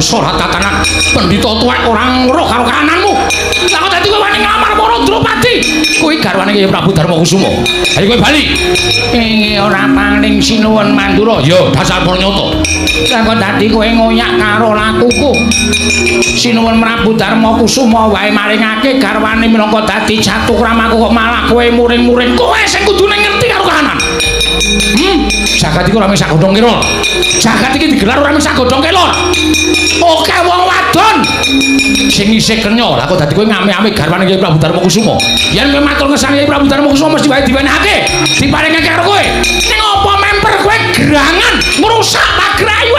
bangsa ratatanan pendhita tuwek orang roh karo kananmu. Lah kok dadi kowe wani ngamar para Drupadi. Kuwi garwane Kyai Prabu Darmakusuma. Ayo kowe bali. Ora paling sinuwun Mandura. Ya dasar Pranyata. Lah kok dadi kowe ngoyak karo lakuku. Sinuwun Prabu Darmakusuma wae maringake garwane minangka dadi Catukramaku kok malah kowe muring-muring. Kowe sing kudune ngerti karo kahanan. Jagat iki ora mung sak godhong kelon. Jagat iki digelar ora mung sak godhong kelon. Oke wong wadon sing isih kenya. Lah kok dadi kowe ngame-ame garwane Kyai Prabu Darmakusuma. Yen kowe matur ngesang Kyai Prabu Darmakusuma mesti wae diwenehake. Diparingake karo kowe. Ning apa memper kowe gerangan ngrusak pagrayu